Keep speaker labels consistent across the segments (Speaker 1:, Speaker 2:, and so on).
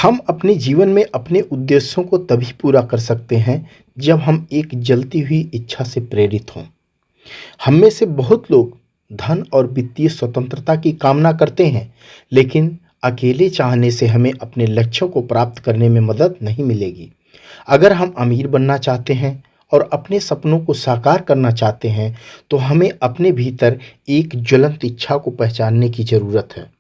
Speaker 1: हम अपने जीवन में अपने उद्देश्यों को तभी पूरा कर सकते हैं जब हम एक जलती हुई इच्छा से प्रेरित हों। हम में से बहुत लोग धन और वित्तीय स्वतंत्रता की कामना करते हैं, लेकिन अकेले चाहने से हमें अपने लक्ष्यों को प्राप्त करने में मदद नहीं मिलेगी। अगर हम अमीर बनना चाहते हैं और अपने सपनों को साकार करना चाहते हैं, तो हमें अपने भीतर एक ज्वलंत इच्छा को पहचानने की जरूरत है।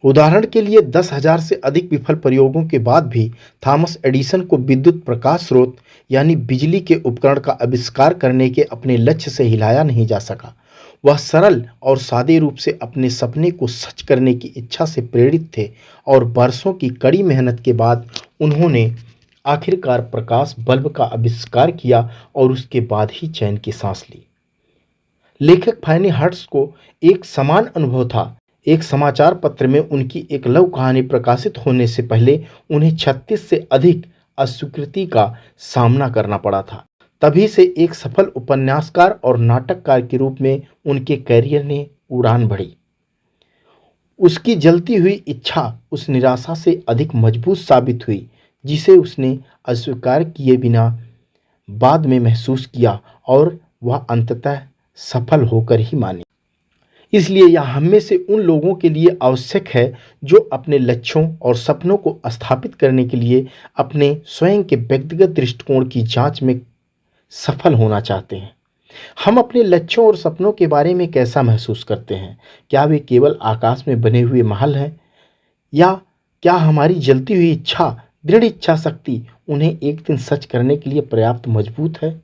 Speaker 1: उदाहरण के लिए 10,000 से अधिक विफल प्रयोगों के बाद भी थॉमस एडिसन को विद्युत प्रकाश स्रोत यानी बिजली के उपकरण का आविष्कार करने के अपने लक्ष्य से हिलाया नहीं जा सका। वह सरल और सादे रूप से अपने सपने को सच करने की इच्छा से प्रेरित थे और बरसों की कड़ी मेहनत के बाद उन्होंने आखिरकार प्रकाश बल्ब का आविष्कार किया और उसके बाद ही चैन की सांस ली। लेखक फैनी हर्ट्स को एक समान अनुभव था। एक समाचार पत्र में उनकी एक लव कहानी प्रकाशित होने से पहले उन्हें 36 से अधिक अस्वीकृति का सामना करना पड़ा था। तभी से एक सफल उपन्यासकार और नाटककार के रूप में उनके करियर ने उड़ान भरी। उसकी जलती हुई इच्छा उस निराशा से अधिक मजबूत साबित हुई जिसे उसने अस्वीकार किए बिना बाद में महसूस किया, और वह अंततः सफल होकर ही मानी। इसलिए यह हम में से उन लोगों के लिए आवश्यक है जो अपने लक्ष्यों और सपनों को स्थापित करने के लिए अपने स्वयं के व्यक्तिगत दृष्टिकोण की जांच में सफल होना चाहते हैं। हम अपने लक्ष्यों और सपनों के बारे में कैसा महसूस करते हैं? क्या वे केवल आकाश में बने हुए महल हैं, या क्या हमारी जलती हुई इच्छा, दृढ़ इच्छा शक्ति उन्हें एक दिन सच करने के लिए पर्याप्त मजबूत है?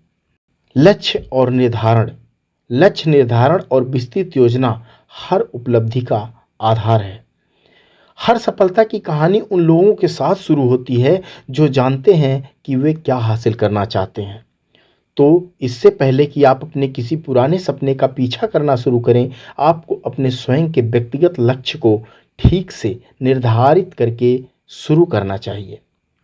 Speaker 1: लक्ष्य निर्धारण और विस्तृत योजना हर उपलब्धि का आधार है। हर सफलता की कहानी उन लोगों के साथ शुरू होती है जो जानते हैं कि वे क्या हासिल करना चाहते हैं। तो इससे पहले कि आप अपने किसी पुराने सपने का पीछा करना शुरू करें, आपको अपने स्वयं के व्यक्तिगत लक्ष्य को ठीक से निर्धारित करके शुरू करना चाहिए।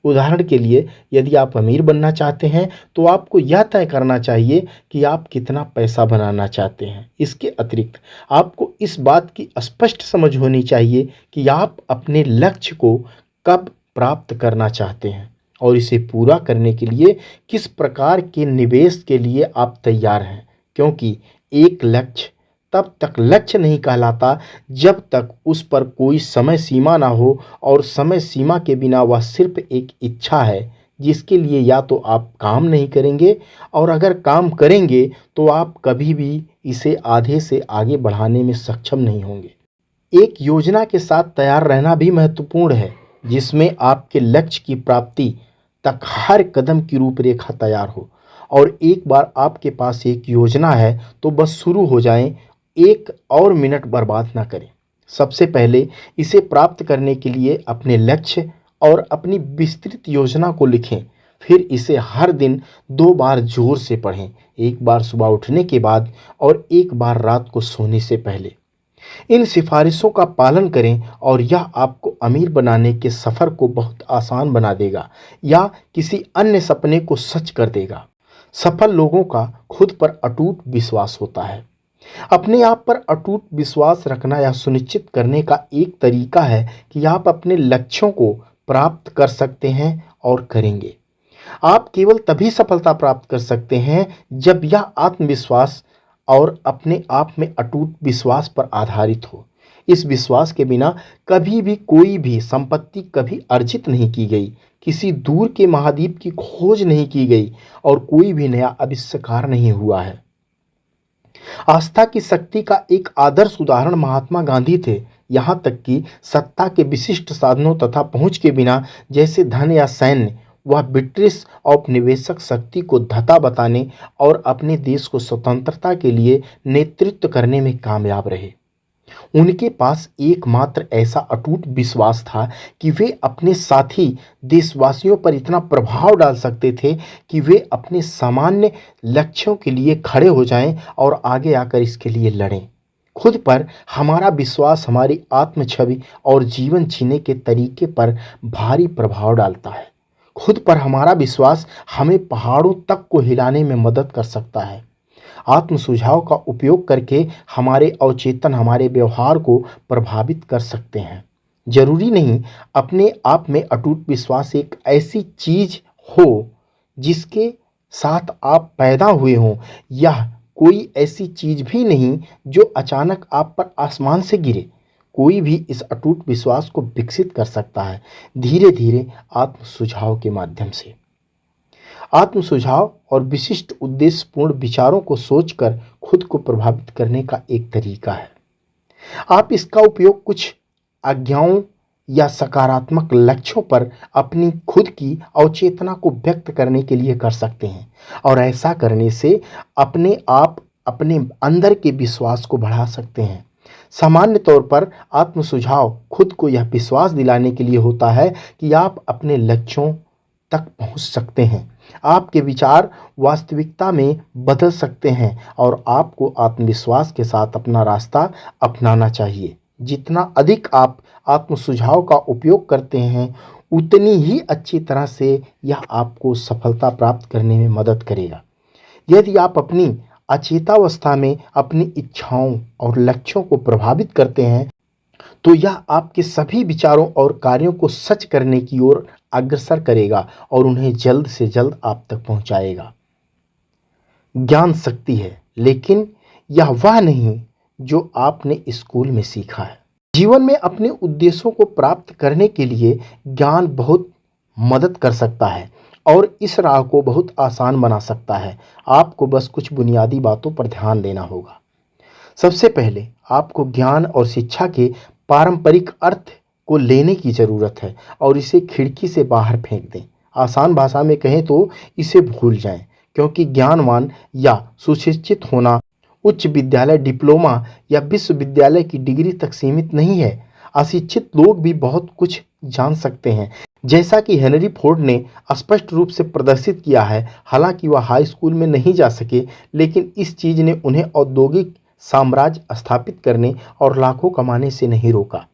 Speaker 1: उदाहरण के लिए, यदि आप अमीर बनना चाहते हैं तो आपको यह तय करना चाहिए कि आप कितना पैसा बनाना चाहते हैं। इसके अतिरिक्त आपको इस बात की स्पष्ट समझ होनी चाहिए कि आप अपने लक्ष्य को कब प्राप्त करना चाहते हैं और इसे पूरा करने के लिए किस प्रकार के निवेश के लिए आप तैयार हैं, क्योंकि एक लक्ष्य तब तक लक्ष्य नहीं कहलाता जब तक उस पर कोई समय सीमा ना हो, और समय सीमा के बिना वह सिर्फ एक इच्छा है जिसके लिए या तो आप काम नहीं करेंगे, और अगर काम करेंगे तो आप कभी भी इसे आधे से आगे बढ़ाने में सक्षम नहीं होंगे। एक योजना के साथ तैयार रहना भी महत्वपूर्ण है, जिसमें आपके लक्ष्य की प्राप्ति तक हर कदम की रूपरेखा तैयार हो। और एक बार आपके पास एक योजना है तो बस शुरू हो जाएं, एक और मिनट बर्बाद ना करें। सबसे पहले इसे प्राप्त करने के लिए अपने लक्ष्य और अपनी विस्तृत योजना को लिखें। फिर इसे हर दिन 2 बार जोर से पढ़ें, एक बार सुबह उठने के बाद और एक बार रात को सोने से पहले। इन सिफारिशों का पालन करें और यह आपको अमीर बनाने के सफ़र को बहुत आसान बना देगा या किसी अन्य सपने को सच कर देगा। सफल लोगों का खुद पर अटूट विश्वास होता है। अपने आप पर अटूट विश्वास रखना यह सुनिश्चित करने का एक तरीका है कि आप अपने लक्ष्यों को प्राप्त कर सकते हैं और करेंगे। आप केवल तभी सफलता प्राप्त कर सकते हैं जब यह आत्मविश्वास और अपने आप में अटूट विश्वास पर आधारित हो। इस विश्वास के बिना कभी भी कोई भी संपत्ति कभी अर्जित नहीं की गई, किसी दूर के महाद्वीप की खोज नहीं की गई और कोई भी नया आविष्कार नहीं हुआ है। आस्था की शक्ति का एक आदर्श उदाहरण महात्मा गांधी थे। यहाँ तक कि सत्ता के विशिष्ट साधनों तथा पहुंच के बिना, जैसे धन या सैन्य, वह ब्रिटिश औपनिवेशिक शक्ति को धता बताने और अपने देश को स्वतंत्रता के लिए नेतृत्व करने में कामयाब रहे। उनके पास एकमात्र ऐसा अटूट विश्वास था कि वे अपने साथी देशवासियों पर इतना प्रभाव डाल सकते थे कि वे अपने सामान्य लक्ष्यों के लिए खड़े हो जाएं और आगे आकर इसके लिए लड़ें। खुद पर हमारा विश्वास हमारी आत्म छवि और जीवन जीने के तरीके पर भारी प्रभाव डालता है। खुद पर हमारा विश्वास हमें पहाड़ों तक को हिलाने में मदद कर सकता है। आत्म सुझाव का उपयोग करके हमारे अवचेतन हमारे व्यवहार को प्रभावित कर सकते हैं। जरूरी नहीं अपने आप में अटूट विश्वास एक ऐसी चीज हो जिसके साथ आप पैदा हुए हों, यह कोई ऐसी चीज भी नहीं जो अचानक आप पर आसमान से गिरे। कोई भी इस अटूट विश्वास को विकसित कर सकता है, धीरे धीरे, आत्म सुझाव के माध्यम से। आत्म सुझाव और विशिष्ट उद्देश्यपूर्ण विचारों को सोचकर खुद को प्रभावित करने का एक तरीका है। आप इसका उपयोग कुछ आज्ञाओं या सकारात्मक लक्ष्यों पर अपनी खुद की अवचेतना को व्यक्त करने के लिए कर सकते हैं, और ऐसा करने से अपने आप अपने अंदर के विश्वास को बढ़ा सकते हैं। सामान्य तौर पर आत्म सुझाव खुद को यह विश्वास दिलाने के लिए होता है कि आप अपने लक्ष्यों तक पहुंच सकते हैं, आपके विचार वास्तविकता में बदल सकते हैं, और आपको आत्मविश्वास के साथ अपना रास्ता अपनाना चाहिए। जितना अधिक आप आत्म सुझाव का उपयोग करते हैं, उतनी ही अच्छी तरह से यह आपको सफलता प्राप्त करने में मदद करेगा। यदि आप अपनी अचेतावस्था में अपनी इच्छाओं और लक्ष्यों को प्रभावित करते हैं, तो यह आपके सभी विचारों और कार्यों को सच करने की ओर अग्रसर करेगा और उन्हें जल्द से जल्द आप तक पहुंचाएगा। ज्ञान शक्ति है, लेकिन यह वह नहीं जो आपने स्कूल में सीखा है। जीवन में अपने उद्देश्यों को प्राप्त करने के लिए ज्ञान बहुत मदद कर सकता है और इस राह को बहुत आसान बना सकता है। आपको बस कुछ बुनियादी बातों पर ध्यान देना होगा। सबसे पहले आपको ज्ञान और शिक्षा के पारंपरिक अर्थ को लेने की ज़रूरत है और इसे खिड़की से बाहर फेंक दें। आसान भाषा में कहें तो इसे भूल जाएं, क्योंकि ज्ञानवान या सुशिक्षित होना उच्च विद्यालय डिप्लोमा या विश्वविद्यालय की डिग्री तक सीमित नहीं है। अशिक्षित लोग भी बहुत कुछ जान सकते हैं, जैसा कि हेनरी फोर्ड ने स्पष्ट रूप से प्रदर्शित किया है। हालांकि वह हाई स्कूल में नहीं जा सके, लेकिन इस चीज़ ने उन्हें औद्योगिक साम्राज्य स्थापित करने और लाखों कमाने से नहीं रोका।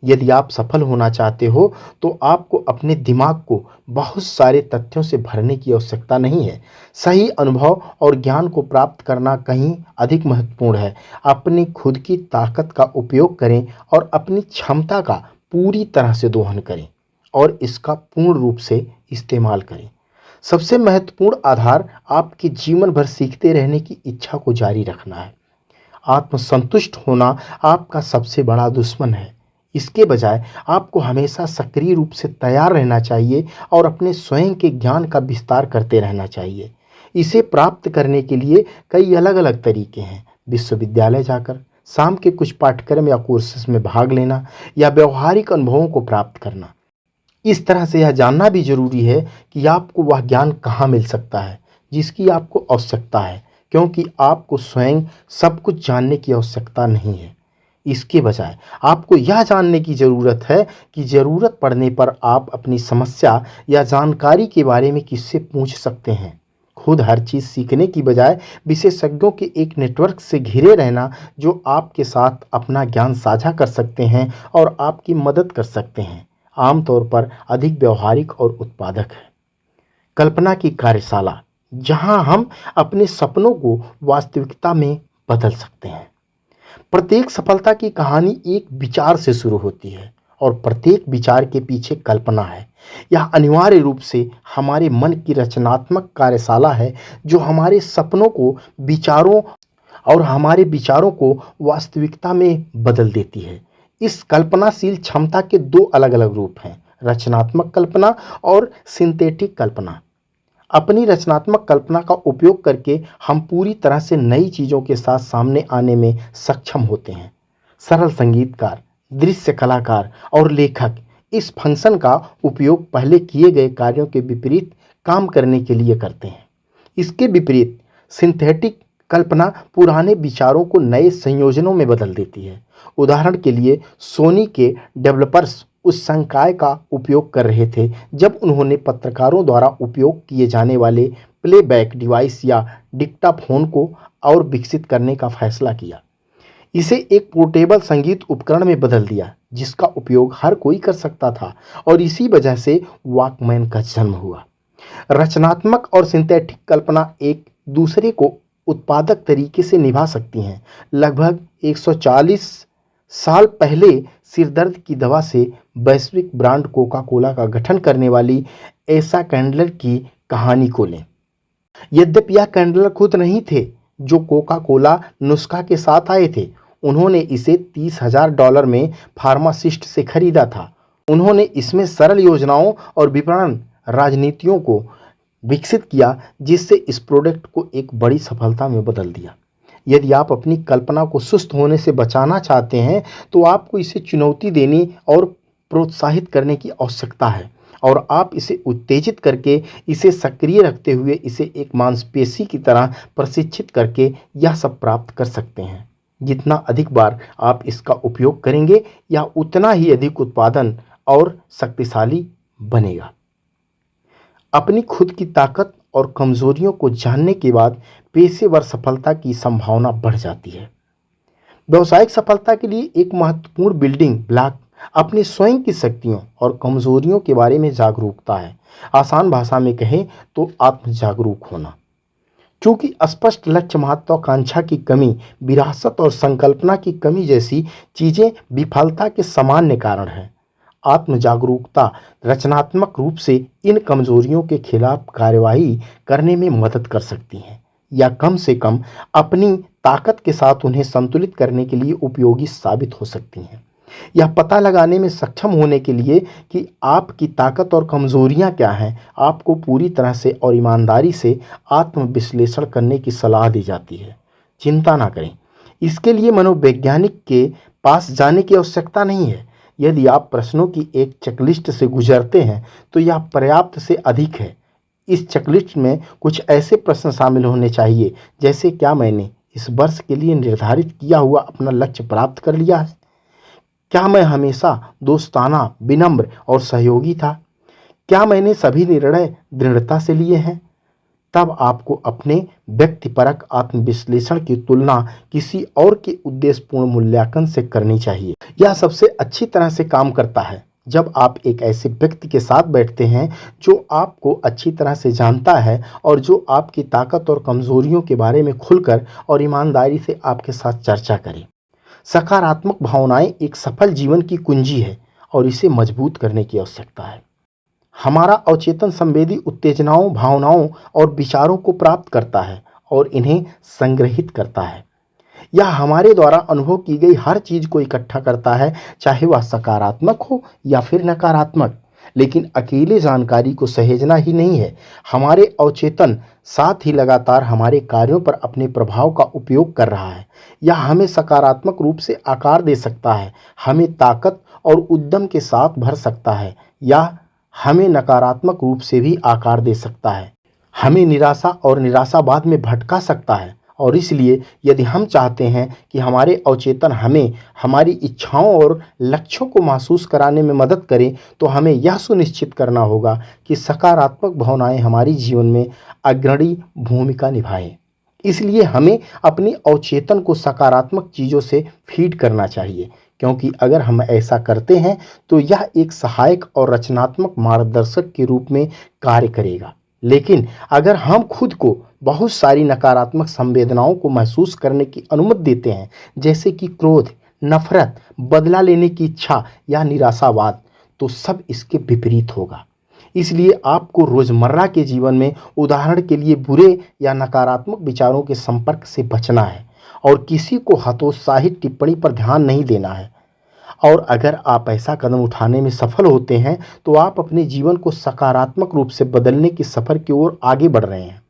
Speaker 1: यदि आप सफल होना चाहते हो तो आपको अपने दिमाग को बहुत सारे तथ्यों से भरने की आवश्यकता नहीं है। सही अनुभव और ज्ञान को प्राप्त करना कहीं अधिक महत्वपूर्ण है। अपनी खुद की ताकत का उपयोग करें और अपनी क्षमता का पूरी तरह से दोहन करें और इसका पूर्ण रूप से इस्तेमाल करें। सबसे महत्वपूर्ण आधार आपके जीवन भर सीखते रहने की इच्छा को जारी रखना है। आत्मसंतुष्ट होना आपका सबसे बड़ा दुश्मन है। इसके बजाय आपको हमेशा सक्रिय रूप से तैयार रहना चाहिए और अपने स्वयं के ज्ञान का विस्तार करते रहना चाहिए। इसे प्राप्त करने के लिए कई अलग अलग तरीके हैं। विश्वविद्यालय जाकर, शाम के कुछ पाठ्यक्रम या कोर्सेस में भाग लेना, या व्यवहारिक अनुभवों को प्राप्त करना। इस तरह से यह जानना भी जरूरी है कि आपको वह ज्ञान कहाँ मिल सकता है जिसकी आपको आवश्यकता है, क्योंकि आपको स्वयं सब कुछ जानने की आवश्यकता नहीं है। इसके बजाय आपको यह जानने की ज़रूरत है कि ज़रूरत पड़ने पर आप अपनी समस्या या जानकारी के बारे में किससे पूछ सकते हैं। खुद हर चीज़ सीखने की बजाय विशेषज्ञों के एक नेटवर्क से घिरे रहना, जो आपके साथ अपना ज्ञान साझा कर सकते हैं और आपकी मदद कर सकते हैं, आमतौर पर अधिक व्यवहारिक और उत्पादक है। कल्पना की कार्यशाला, जहां हम अपने सपनों को वास्तविकता में बदल सकते हैं। प्रत्येक सफलता की कहानी एक विचार से शुरू होती है और प्रत्येक विचार के पीछे कल्पना है। यह अनिवार्य रूप से हमारे मन की रचनात्मक कार्यशाला है, जो हमारे सपनों को विचारों और हमारे विचारों को वास्तविकता में बदल देती है। इस कल्पनाशील क्षमता के दो अलग अलग रूप हैं, रचनात्मक कल्पना और सिंथेटिक कल्पना। अपनी रचनात्मक कल्पना का उपयोग करके हम पूरी तरह से नई चीज़ों के साथ सामने आने में सक्षम होते हैं। सरल संगीतकार, दृश्य कलाकार और लेखक इस फंक्शन का उपयोग पहले किए गए कार्यों के विपरीत काम करने के लिए करते हैं। इसके विपरीत सिंथेटिक कल्पना पुराने विचारों को नए संयोजनों में बदल देती है। उदाहरण के लिए, सोनी के डेवलपर्स उस संकाय का उपयोग कर रहे थे जब उन्होंने पत्रकारों द्वारा उपयोग किए जाने वाले प्लेबैक डिवाइस या डिक्टाफोन को और विकसित करने का फैसला किया। इसे एक पोर्टेबल संगीत उपकरण में बदल दिया जिसका उपयोग हर कोई कर सकता था, और इसी वजह से वॉकमैन का जन्म हुआ। रचनात्मक और सिंथेटिक कल्पना एक दूसरे को उत्पादक तरीके से निभा सकती हैं। लगभग 140 साल पहले सिरदर्द की दवा से वैश्विक ब्रांड कोका कोला का गठन करने वाली एसा कैंडलर की कहानी को लें। यद्यपि यह कैंडलर खुद नहीं थे जो कोका कोला नुस्खा के साथ आए थे। उन्होंने इसे $30,000 में फार्मासिस्ट से खरीदा था। उन्होंने इसमें सरल योजनाओं और विपणन राजनीतियों को विकसित किया जिससे इस प्रोडक्ट को एक बड़ी सफलता में बदल दिया। यदि आप अपनी कल्पना को सुस्त होने से बचाना चाहते हैं तो आपको इसे चुनौती देने और प्रोत्साहित करने की आवश्यकता है और आप इसे उत्तेजित करके, इसे सक्रिय रखते हुए, इसे एक मांसपेशी की तरह प्रशिक्षित करके यह सब प्राप्त कर सकते हैं। जितना अधिक बार आप इसका उपयोग करेंगे यह उतना ही अधिक उत्पादन और शक्तिशाली बनेगा। अपनी खुद की ताकत और कमजोरियों को जानने के बाद पेशेवर सफलता की संभावना बढ़ जाती है। व्यावसायिक सफलता के लिए एक महत्वपूर्ण बिल्डिंग ब्लॉक अपनी स्वयं की शक्तियों और कमजोरियों के बारे में जागरूकता है। आसान भाषा में कहें तो आत्म जागरूक होना। चूंकि स्पष्ट लक्ष्य, महत्वाकांक्षा की कमी, विरासत और संकल्पना की कमी जैसी चीजें विफलता के सामान्य कारण हैं, आत्म जागरूकता रचनात्मक रूप से इन कमजोरियों के खिलाफ कार्यवाही करने में मदद कर सकती हैं या कम से कम अपनी ताकत के साथ उन्हें संतुलित करने के लिए उपयोगी साबित हो सकती हैं। यह पता लगाने में सक्षम होने के लिए कि आपकी ताकत और कमजोरियां क्या हैं, आपको पूरी तरह से और ईमानदारी से आत्मविश्लेषण करने की सलाह दी जाती है। चिंता ना करें, इसके लिए मनोवैज्ञानिक के पास जाने की आवश्यकता नहीं है। यदि आप प्रश्नों की एक चेकलिस्ट से गुजरते हैं तो यह पर्याप्त से अधिक है। इस चेकलिस्ट में कुछ ऐसे प्रश्न शामिल होने चाहिए जैसे, क्या मैंने इस वर्ष के लिए निर्धारित किया हुआ अपना लक्ष्य प्राप्त कर लिया है? क्या मैं हमेशा दोस्ताना, विनम्र और सहयोगी था? क्या मैंने सभी निर्णय दृढ़ता से लिए हैं? तब आपको अपने व्यक्तिपरक आत्मविश्लेषण की तुलना किसी और के उद्देश्यपूर्ण मूल्यांकन से करनी चाहिए। यह सबसे अच्छी तरह से काम करता है जब आप एक ऐसे व्यक्ति के साथ बैठते हैं जो आपको अच्छी तरह से जानता है और जो आपकी ताकत और कमजोरियों के बारे में खुलकर और ईमानदारी से आपके साथ चर्चा करे। सकारात्मक भावनाएं एक सफल जीवन की कुंजी है और इसे मजबूत करने की आवश्यकता है। हमारा अवचेतन संवेदी उत्तेजनाओं, भावनाओं और विचारों को प्राप्त करता है और इन्हें संग्रहित करता है। यह हमारे द्वारा अनुभव की गई हर चीज को इकट्ठा करता है, चाहे वह सकारात्मक हो या फिर नकारात्मक। लेकिन अकेले जानकारी को सहेजना ही नहीं है, हमारे अवचेतन साथ ही लगातार हमारे कार्यों पर अपने प्रभाव का उपयोग कर रहा है। यह हमें सकारात्मक रूप से आकार दे सकता है, हमें ताकत और उद्यम के साथ भर सकता है, या हमें नकारात्मक रूप से भी आकार दे सकता है, हमें निराशा और निराशावाद में भटका सकता है। और इसलिए यदि हम चाहते हैं कि हमारे अवचेतन हमें हमारी इच्छाओं और लक्ष्यों को महसूस कराने में मदद करें, तो हमें यह सुनिश्चित करना होगा कि सकारात्मक भावनाएं हमारे जीवन में अग्रणी भूमिका निभाएं। इसलिए हमें अपनी अवचेतन को सकारात्मक चीज़ों से फीड करना चाहिए, क्योंकि अगर हम ऐसा करते हैं तो यह एक सहायक और रचनात्मक मार्गदर्शक के रूप में कार्य करेगा। लेकिन अगर हम खुद को बहुत सारी नकारात्मक संवेदनाओं को महसूस करने की अनुमति देते हैं, जैसे कि क्रोध, नफरत, बदला लेने की इच्छा या निराशावाद, तो सब इसके विपरीत होगा। इसलिए आपको रोजमर्रा के जीवन में उदाहरण के लिए बुरे या नकारात्मक विचारों के संपर्क से बचना है और किसी को हतोत्साहित टिप्पणी पर ध्यान नहीं देना है। और अगर आप ऐसा कदम उठाने में सफल होते हैं तो आप अपने जीवन को सकारात्मक रूप से बदलने के सफर की ओर आगे बढ़ रहे हैं।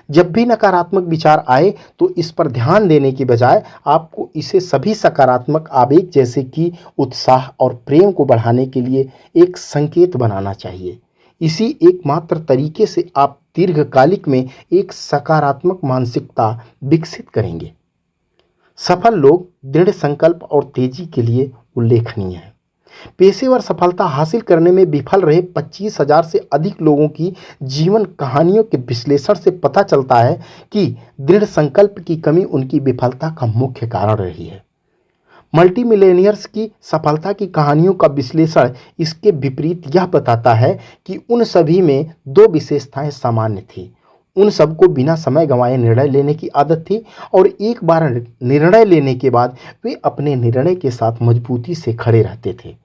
Speaker 1: जब भी नकारात्मक विचार आए तो इस पर ध्यान देने की बजाय आपको इसे सभी सकारात्मक आवेग जैसे कि उत्साह और प्रेम को बढ़ाने के लिए एक संकेत बनाना चाहिए। इसी एकमात्र तरीके से आप दीर्घकालिक में एक सकारात्मक मानसिकता विकसित करेंगे। सफल लोग दृढ़ संकल्प और तेजी के लिए उल्लेखनीय हैं। पेशेवर सफलता हासिल करने में विफल रहे 25,000 से अधिक लोगों की जीवन कहानियों के विश्लेषण से पता चलता है कि दृढ़ संकल्प की कमी उनकी विफलता का मुख्य कारण रही है। मल्टी मिलियनियर्स की सफलता की कहानियों का विश्लेषण इसके विपरीत यह बताता है कि उन सभी में दो विशेषताएं सामान्य थी। उन सबको बिना समय गंवाए निर्णय लेने की आदत थी और एक बार निर्णय लेने के बाद वे अपने निर्णय के साथ मजबूती से खड़े रहते थे।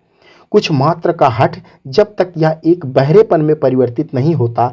Speaker 1: कुछ मात्र का हठ जब तक यह एक बहरेपन में परिवर्तित नहीं होता,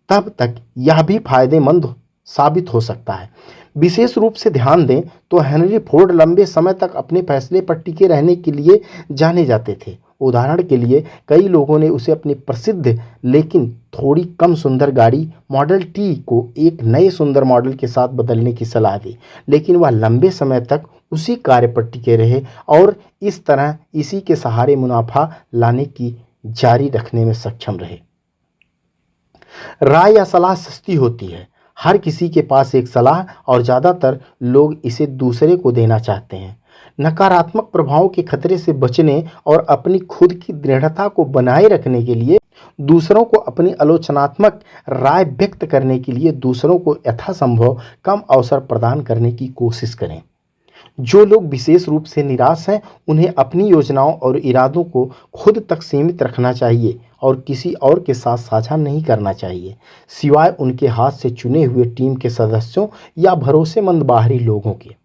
Speaker 1: तब तक यह भी फायदेमंद साबित हो सकता है। विशेष रूप से ध्यान दें तो हेनरी फोर्ड लंबे समय तक अपने फैसले पर टिके रहने के लिए जाने जाते थे। उदाहरण के लिए कई लोगों ने उसे अपनी प्रसिद्ध लेकिन थोड़ी कम सुंदर गाड़ी मॉडल टी को एक नए सुंदर मॉडल के साथ बदलने की सलाह दी, लेकिन वह लंबे समय तक उसी कार्य पर टिके रहे और इस तरह इसी के सहारे मुनाफा लाने की जारी रखने में सक्षम रहे। राय या सलाह सस्ती होती है। हर किसी के पास एक सलाह और ज़्यादातर लोग इसे दूसरे को देना चाहते हैं। नकारात्मक प्रभाव के खतरे से बचने और अपनी खुद की दृढ़ता को बनाए रखने के लिए दूसरों को अपनी आलोचनात्मक राय व्यक्त करने के लिए दूसरों को यथासंभव कम अवसर प्रदान करने की कोशिश करें। जो लोग विशेष रूप से निराश हैं, उन्हें अपनी योजनाओं और इरादों को खुद तक सीमित रखना चाहिए और किसी और के साथ साझा नहीं करना चाहिए, सिवाय उनके हाथ से चुने हुए टीम के सदस्यों या भरोसेमंद बाहरी लोगों के।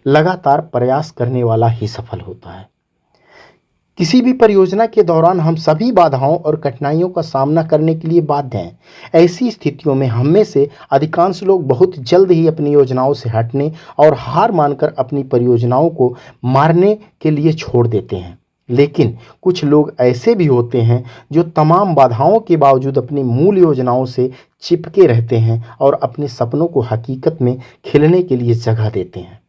Speaker 1: लगातार प्रयास करने वाला ही सफल होता है। किसी भी परियोजना के दौरान हम सभी बाधाओं और कठिनाइयों का सामना करने के लिए बाध्य हैं। ऐसी स्थितियों में हम में से अधिकांश लोग बहुत जल्द ही अपनी योजनाओं से हटने और हार मानकर अपनी परियोजनाओं को मारने के लिए छोड़ देते हैं। लेकिन कुछ लोग ऐसे भी होते हैं जो तमाम बाधाओं के बावजूद अपनी मूल योजनाओं से चिपके रहते हैं और अपने सपनों को हकीकत में खिलने के लिए जगह देते हैं।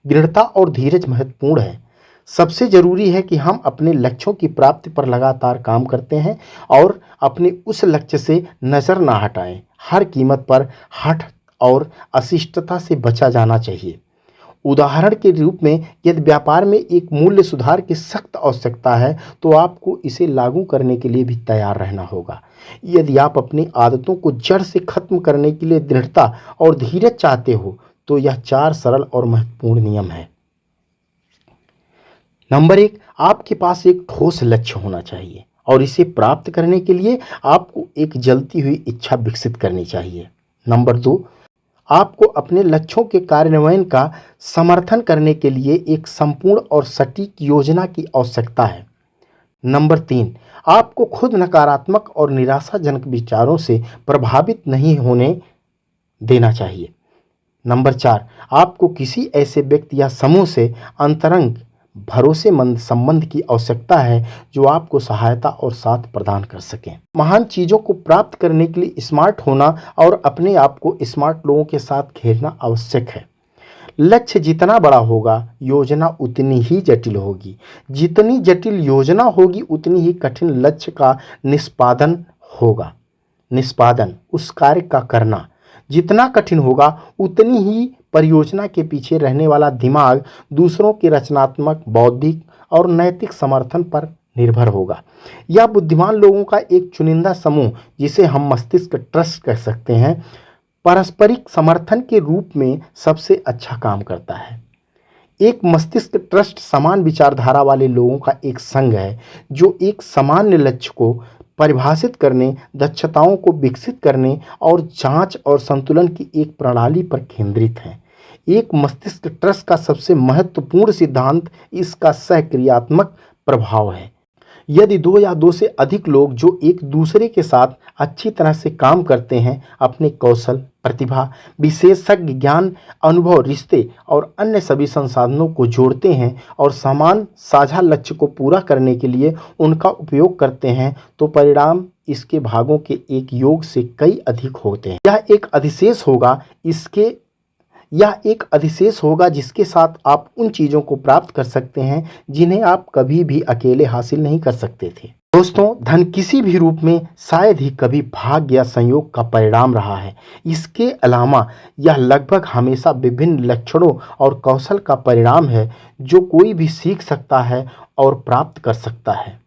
Speaker 1: दृढ़ता और धीरज महत्वपूर्ण है। सबसे जरूरी है कि हम अपने लक्ष्यों की प्राप्ति पर लगातार काम करते हैं और अपने उस लक्ष्य से नज़र ना हटाएं। हर कीमत पर हठ और अशिष्टता से बचा जाना चाहिए। उदाहरण के रूप में यदि व्यापार में एक मूल्य सुधार की सख्त आवश्यकता है, तो आपको इसे लागू करने के लिए भी तैयार रहना होगा। यदि आप अपनी आदतों को जड़ से खत्म करने के लिए दृढ़ता और धीरज चाहते हो, तो यह 4 सरल और महत्वपूर्ण नियम है। नंबर 1, आपके पास एक ठोस लक्ष्य होना चाहिए और इसे प्राप्त करने के लिए आपको एक जलती हुई इच्छा विकसित करनी चाहिए। नंबर 2, आपको अपने लक्ष्यों के कार्यान्वयन का समर्थन करने के लिए एक संपूर्ण और सटीक योजना की आवश्यकता है। नंबर 3, आपको खुद नकारात्मक और निराशाजनक विचारों से प्रभावित नहीं होने देना चाहिए। नंबर 4, आपको किसी ऐसे व्यक्ति या समूह से अंतरंग भरोसेमंद संबंध की आवश्यकता है जो आपको सहायता और साथ प्रदान कर सकें। महान चीजों को प्राप्त करने के लिए स्मार्ट होना और अपने आप को स्मार्ट लोगों के साथ घेरना आवश्यक है। लक्ष्य जितना बड़ा होगा, योजना उतनी ही जटिल होगी। जितनी जटिल योजना होगी, उतनी ही कठिन लक्ष्य का निष्पादन होगा। निष्पादन, उस कार्य का करना जितना कठिन होगा, उतनी ही परियोजना के पीछे रहने वाला दिमाग दूसरों के रचनात्मक, बौद्धिक और नैतिक समर्थन पर निर्भर होगा। यह बुद्धिमान लोगों का एक चुनिंदा समूह, जिसे हम मस्तिष्क ट्रस्ट कह सकते हैं, पारस्परिक समर्थन के रूप में सबसे अच्छा काम करता है। एक मस्तिष्क ट्रस्ट समान विचारधारा वाले लोगों का एक संघ है जो एक सामान्य लक्ष्य को परिभाषित करने, दक्षताओं को विकसित करने और जांच और संतुलन की एक प्रणाली पर केंद्रित है। एक मस्तिष्क ट्रस्ट का सबसे महत्वपूर्ण सिद्धांत इसका सहक्रियात्मक प्रभाव है। यदि 2 या 2 से अधिक लोग जो एक दूसरे के साथ अच्छी तरह से काम करते हैं, अपने कौशल, प्रतिभा, विशेषज्ञ ज्ञान, अनुभव, रिश्ते और अन्य सभी संसाधनों को जोड़ते हैं और समान साझा लक्ष्य को पूरा करने के लिए उनका उपयोग करते हैं, तो परिणाम इसके भागों के एक योग से कई अधिक होते हैं। यह एक अधिशेष होगा जिसके साथ आप उन चीज़ों को प्राप्त कर सकते हैं जिन्हें आप कभी भी अकेले हासिल नहीं कर सकते थे। दोस्तों, धन किसी भी रूप में शायद ही कभी भाग्य या संयोग का परिणाम रहा है। इसके अलावा यह लगभग हमेशा विभिन्न लक्षणों और कौशल का परिणाम है जो कोई भी सीख सकता है और प्राप्त कर सकता है।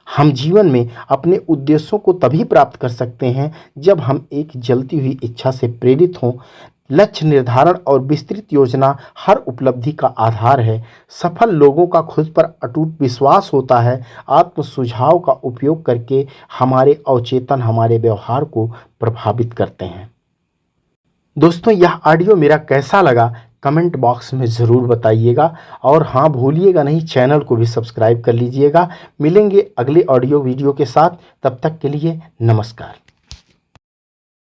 Speaker 1: हम जीवन में अपने उद्देश्यों को तभी प्राप्त कर सकते हैं जब हम एक जलती हुई इच्छा से प्रेरित हों, लक्ष्य निर्धारण और विस्तृत योजना हर उपलब्धि का आधार है। सफल लोगों का खुद पर अटूट विश्वास होता है। आत्म सुझाव का उपयोग करके हमारे अवचेतन हमारे व्यवहार को प्रभावित करते हैं। दोस्तों, यह ऑडियो मेरा कैसा लगा कमेंट बॉक्स में ज़रूर बताइएगा और हाँ, भूलिएगा नहीं, चैनल को भी सब्सक्राइब कर लीजिएगा। मिलेंगे अगले ऑडियो वीडियो के साथ, तब तक के लिए नमस्कार।